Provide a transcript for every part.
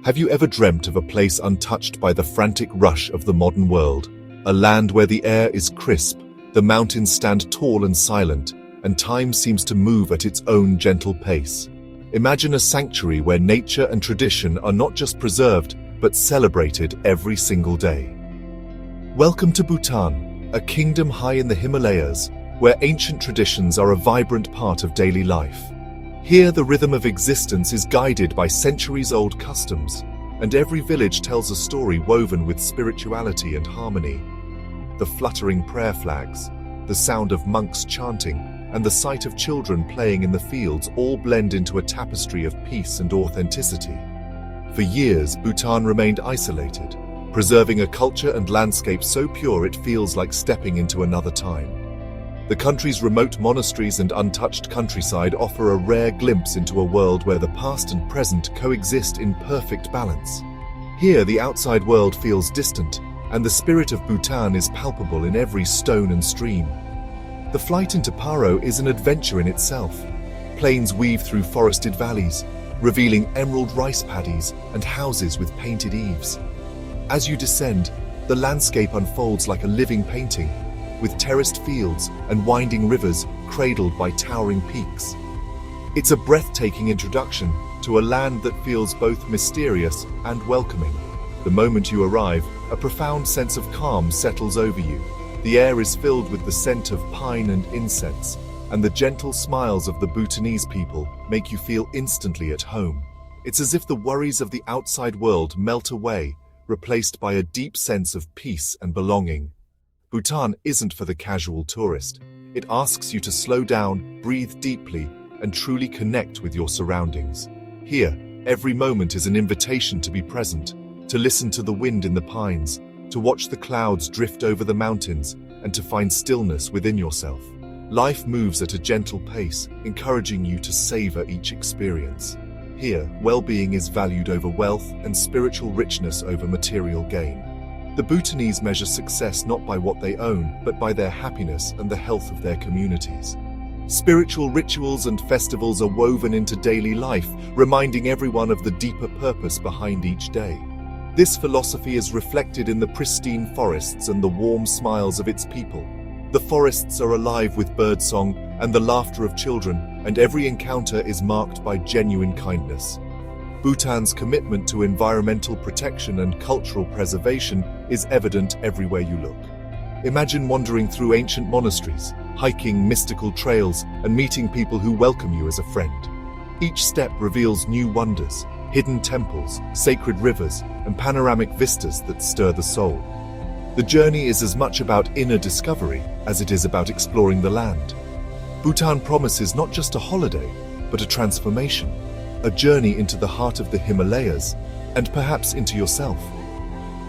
Have you ever dreamt of a place untouched by the frantic rush of the modern world? A land where the air is crisp, the mountains stand tall and silent, and time seems to move at its own gentle pace. Imagine a sanctuary where nature and tradition are not just preserved, but celebrated every single day. Welcome to Bhutan, a kingdom high in the Himalayas, where ancient traditions are a vibrant part of daily life. Here, the rhythm of existence is guided by centuries-old customs, and every village tells a story woven with spirituality and harmony. The fluttering prayer flags, the sound of monks chanting, and the sight of children playing in the fields all blend into a tapestry of peace and authenticity. For years, Bhutan remained isolated, preserving a culture and landscape so pure it feels like stepping into another time. The country's remote monasteries and untouched countryside offer a rare glimpse into a world where the past and present coexist in perfect balance. Here, the outside world feels distant, and the spirit of Bhutan is palpable in every stone and stream. The flight into Paro is an adventure in itself. Planes weave through forested valleys, revealing emerald rice paddies and houses with painted eaves. As you descend, the landscape unfolds like a living painting, with terraced fields and winding rivers cradled by towering peaks. It's a breathtaking introduction to a land that feels both mysterious and welcoming. The moment you arrive, a profound sense of calm settles over you. The air is filled with the scent of pine and incense, and the gentle smiles of the Bhutanese people make you feel instantly at home. It's as if the worries of the outside world melt away, replaced by a deep sense of peace and belonging. Bhutan isn't for the casual tourist. It asks you to slow down, breathe deeply, and truly connect with your surroundings. Here, every moment is an invitation to be present, to listen to the wind in the pines, to watch the clouds drift over the mountains, and to find stillness within yourself. Life moves at a gentle pace, encouraging you to savor each experience. Here, well-being is valued over wealth and spiritual richness over material gain. The Bhutanese measure success not by what they own, but by their happiness and the health of their communities. Spiritual rituals and festivals are woven into daily life, reminding everyone of the deeper purpose behind each day. This philosophy is reflected in the pristine forests and the warm smiles of its people. The forests are alive with birdsong and the laughter of children, and every encounter is marked by genuine kindness. Bhutan's commitment to environmental protection and cultural preservation is evident everywhere you look. Imagine wandering through ancient monasteries, hiking mystical trails, and meeting people who welcome you as a friend. Each step reveals new wonders, hidden temples, sacred rivers, and panoramic vistas that stir the soul. The journey is as much about inner discovery as it is about exploring the land. Bhutan promises not just a holiday, but a transformation. A journey into the heart of the Himalayas, and perhaps into yourself.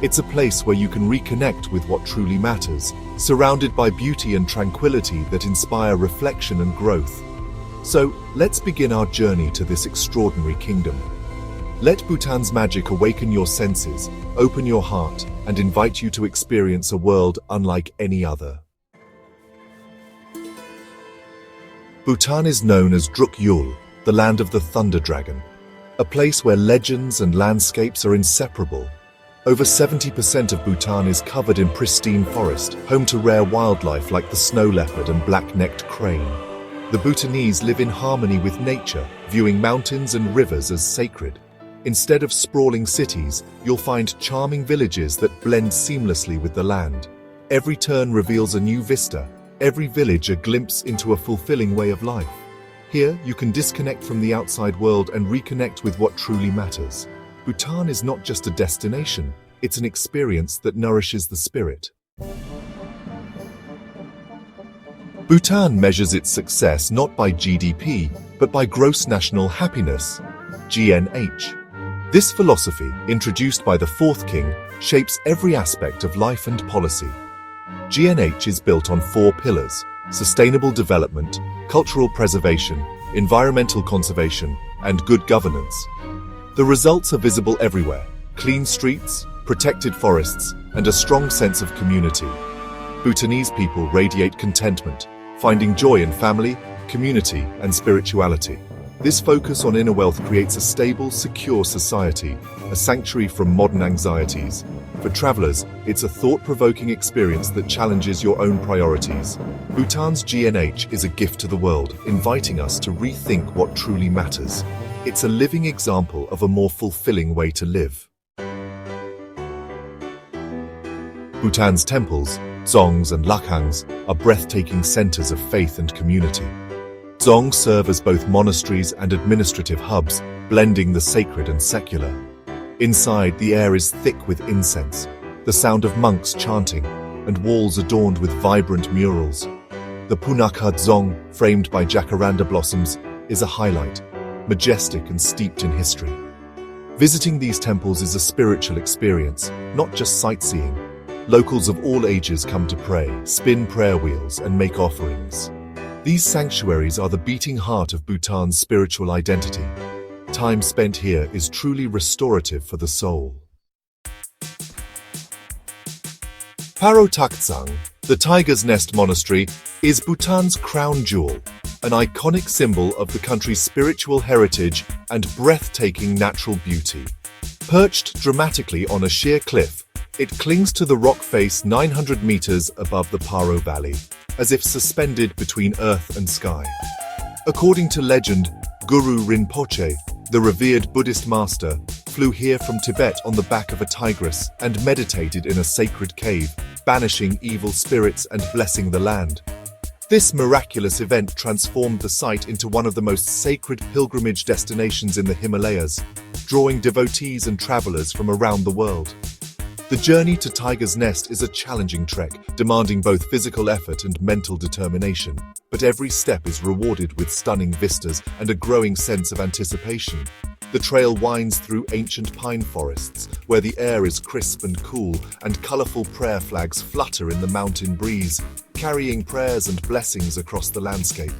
It's a place where you can reconnect with what truly matters, surrounded by beauty and tranquility that inspire reflection and growth. So, let's begin our journey to this extraordinary kingdom. Let Bhutan's magic awaken your senses, open your heart, and invite you to experience a world unlike any other. Bhutan is known as Druk Yul, the land of the thunder dragon, a place where legends and landscapes are inseparable. Over 70% of Bhutan is covered in pristine forest, home to rare wildlife like the snow leopard and black-necked crane. The Bhutanese live in harmony with nature, viewing mountains and rivers as sacred. Instead of sprawling cities, you'll find charming villages that blend seamlessly with the land. Every turn reveals a new vista, every village a glimpse into a fulfilling way of life. Here, you can disconnect from the outside world and reconnect with what truly matters. Bhutan is not just a destination, it's an experience that nourishes the spirit. Bhutan measures its success not by GDP, but by gross national happiness, GNH. This philosophy, introduced by the fourth king, shapes every aspect of life and policy. GNH is built on 4 pillars: sustainable development, cultural preservation, environmental conservation, and good governance. The results are visible everywhere: clean streets, protected forests, and a strong sense of community. Bhutanese people radiate contentment, finding joy in family, community, and spirituality. This focus on inner wealth creates a stable, secure society, a sanctuary from modern anxieties. For travelers, it's a thought-provoking experience that challenges your own priorities. Bhutan's GNH is a gift to the world, inviting us to rethink what truly matters. It's a living example of a more fulfilling way to live. Bhutan's temples, dzongs and lakhangs, are breathtaking centers of faith and community. Dzongs serve as both monasteries and administrative hubs, blending the sacred and secular. Inside, the air is thick with incense, the sound of monks chanting, and walls adorned with vibrant murals. The Punakha Dzong, framed by jacaranda blossoms, is a highlight, majestic and steeped in history. Visiting these temples is a spiritual experience, not just sightseeing. Locals of all ages come to pray, spin prayer wheels, and make offerings. These sanctuaries are the beating heart of Bhutan's spiritual identity. Time spent here is truly restorative for the soul. Paro Taktsang, the Tiger's Nest Monastery, is Bhutan's crown jewel, an iconic symbol of the country's spiritual heritage and breathtaking natural beauty. Perched dramatically on a sheer cliff, it clings to the rock face 900 meters above the Paro Valley, as if suspended between earth and sky. According to legend, Guru Rinpoche, the revered Buddhist master, flew here from Tibet on the back of a tigress and meditated in a sacred cave, banishing evil spirits and blessing the land. This miraculous event transformed the site into one of the most sacred pilgrimage destinations in the Himalayas, drawing devotees and travelers from around the world. The journey to Tiger's Nest is a challenging trek, demanding both physical effort and mental determination. But every step is rewarded with stunning vistas and a growing sense of anticipation. The trail winds through ancient pine forests, where the air is crisp and cool, and colorful prayer flags flutter in the mountain breeze, carrying prayers and blessings across the landscape.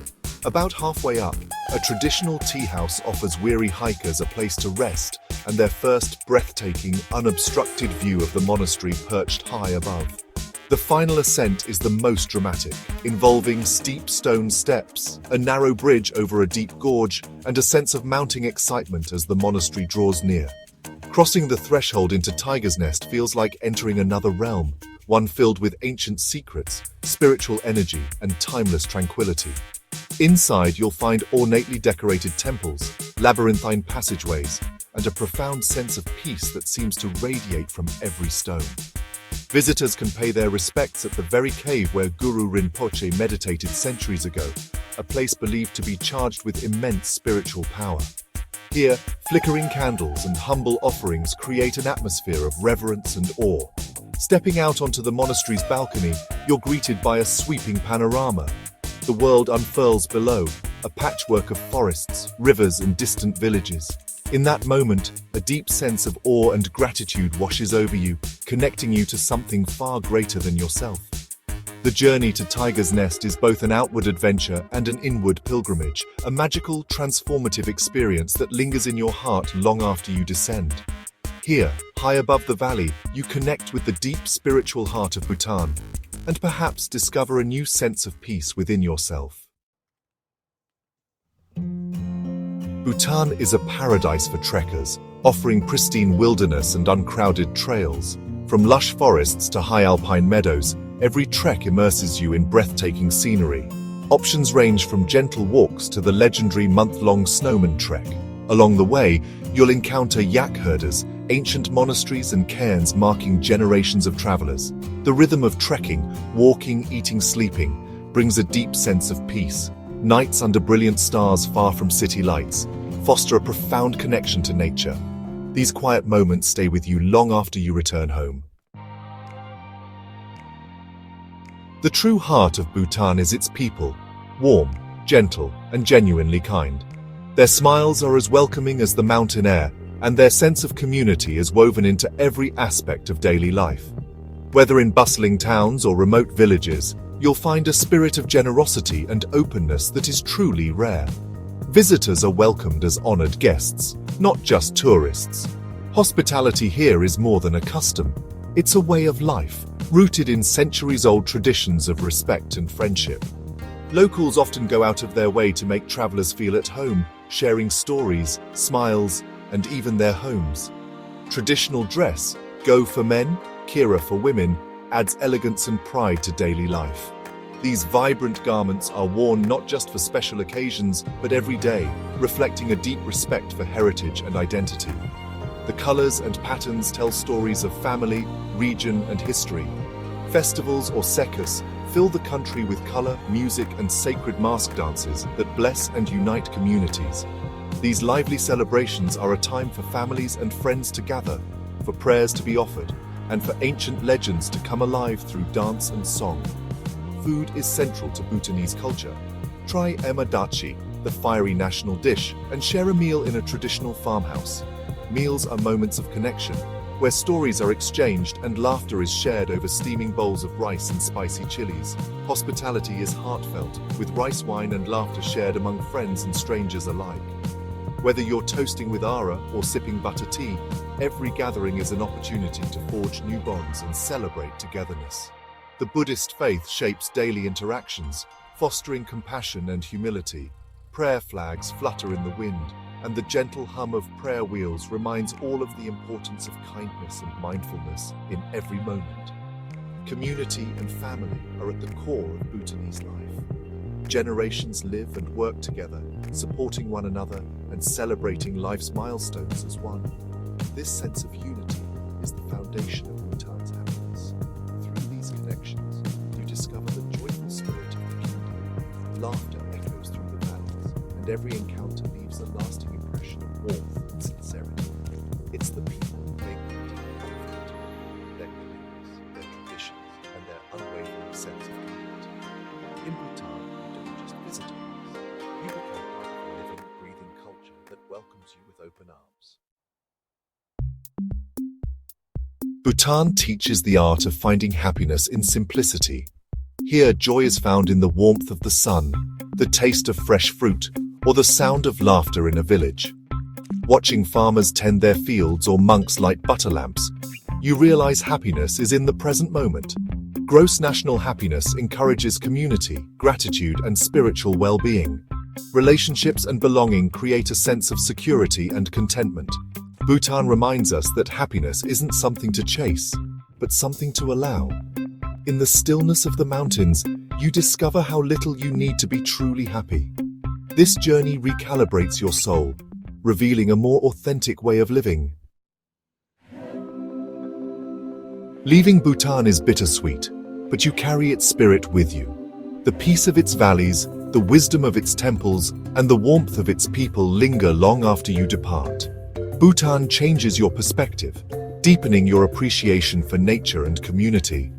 About halfway up, a traditional tea house offers weary hikers a place to rest and their first breathtaking, unobstructed view of the monastery perched high above. The final ascent is the most dramatic, involving steep stone steps, a narrow bridge over a deep gorge, and a sense of mounting excitement as the monastery draws near. Crossing the threshold into Tiger's Nest feels like entering another realm, one filled with ancient secrets, spiritual energy, and timeless tranquility. Inside, you'll find ornately decorated temples, labyrinthine passageways, and a profound sense of peace that seems to radiate from every stone. Visitors can pay their respects at the very cave where Guru Rinpoche meditated centuries ago, a place believed to be charged with immense spiritual power. Here, flickering candles and humble offerings create an atmosphere of reverence and awe. Stepping out onto the monastery's balcony, you're greeted by a sweeping panorama. The world unfurls below, a patchwork of forests, rivers, and distant villages. In that moment, a deep sense of awe and gratitude washes over you, connecting you to something far greater than yourself. The journey to Tiger's Nest is both an outward adventure and an inward pilgrimage, a magical, transformative experience that lingers in your heart long after you descend. Here, high above the valley, you connect with the deep spiritual heart of Bhutan, and perhaps discover a new sense of peace within yourself. Bhutan is a paradise for trekkers, offering pristine wilderness and uncrowded trails. From lush forests to high alpine meadows, every trek immerses you in breathtaking scenery. Options range from gentle walks to the legendary month-long snowman trek. Along the way, you'll encounter yak herders, ancient monasteries and cairns marking generations of travelers. The rhythm of trekking, walking, eating, sleeping, brings a deep sense of peace. Nights under brilliant stars far from city lights foster a profound connection to nature. These quiet moments stay with you long after you return home. The true heart of Bhutan is its people, warm, gentle, and genuinely kind. Their smiles are as welcoming as the mountain air, and their sense of community is woven into every aspect of daily life. Whether in bustling towns or remote villages, you'll find a spirit of generosity and openness that is truly rare. Visitors are welcomed as honored guests, not just tourists. Hospitality here is more than a custom. It's a way of life, rooted in centuries-old traditions of respect and friendship. Locals often go out of their way to make travelers feel at home, sharing stories, smiles, and even their homes. Traditional dress, go for men, kira for women, adds elegance and pride to daily life. These vibrant garments are worn not just for special occasions, but every day, reflecting a deep respect for heritage and identity. The colors and patterns tell stories of family, region, and history. Festivals or sekas fill the country with color, music, and sacred mask dances that bless and unite communities. These lively celebrations are a time for families and friends to gather, for prayers to be offered, and for ancient legends to come alive through dance and song. Food is central to Bhutanese culture. Try ema dachi, the fiery national dish, and share a meal in a traditional farmhouse. Meals are moments of connection, where stories are exchanged and laughter is shared over steaming bowls of rice and spicy chilies. Hospitality is heartfelt, with rice wine and laughter shared among friends and strangers alike. Whether you're toasting with ara or sipping butter tea, every gathering is an opportunity to forge new bonds and celebrate togetherness. The Buddhist faith shapes daily interactions, fostering compassion and humility. Prayer flags flutter in the wind, and the gentle hum of prayer wheels reminds all of the importance of kindness and mindfulness in every moment. Community and family are at the core of Bhutanese life. Generations live and work together, supporting one another and celebrating life's milestones as one. This sense of unity is the foundation of Bhutan's happiness. Through these connections, you discover the joyful spirit of the kingdom. Laughter echoes through the valleys, and every encounter leaves a lasting impression of warmth and sincerity. It's the people they meet, their kindness, their traditions, and their unwavering sense of community. In Bhutan, you don't just visit a place, you become part of a living, breathing culture that welcomes you with open arms. Bhutan teaches the art of finding happiness in simplicity. Here, joy is found in the warmth of the sun, the taste of fresh fruit, or the sound of laughter in a village. Watching farmers tend their fields or monks light butter lamps, you realize happiness is in the present moment. Gross national happiness encourages community, gratitude, and spiritual well-being. Relationships and belonging create a sense of security and contentment. Bhutan reminds us that happiness isn't something to chase, but something to allow. In the stillness of the mountains, you discover how little you need to be truly happy. This journey recalibrates your soul, revealing a more authentic way of living. Leaving Bhutan is bittersweet, but you carry its spirit with you. The peace of its valleys, the wisdom of its temples, and the warmth of its people linger long after you depart. Bhutan changes your perspective, deepening your appreciation for nature and community.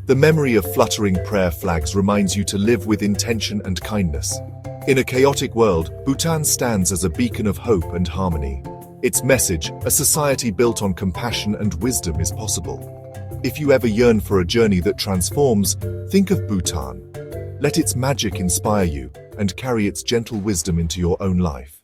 The memory of fluttering prayer flags reminds you to live with intention and kindness. In a chaotic world, Bhutan stands as a beacon of hope and harmony. Its message, a society built on compassion and wisdom, is possible. If you ever yearn for a journey that transforms, think of Bhutan. Let its magic inspire you and carry its gentle wisdom into your own life.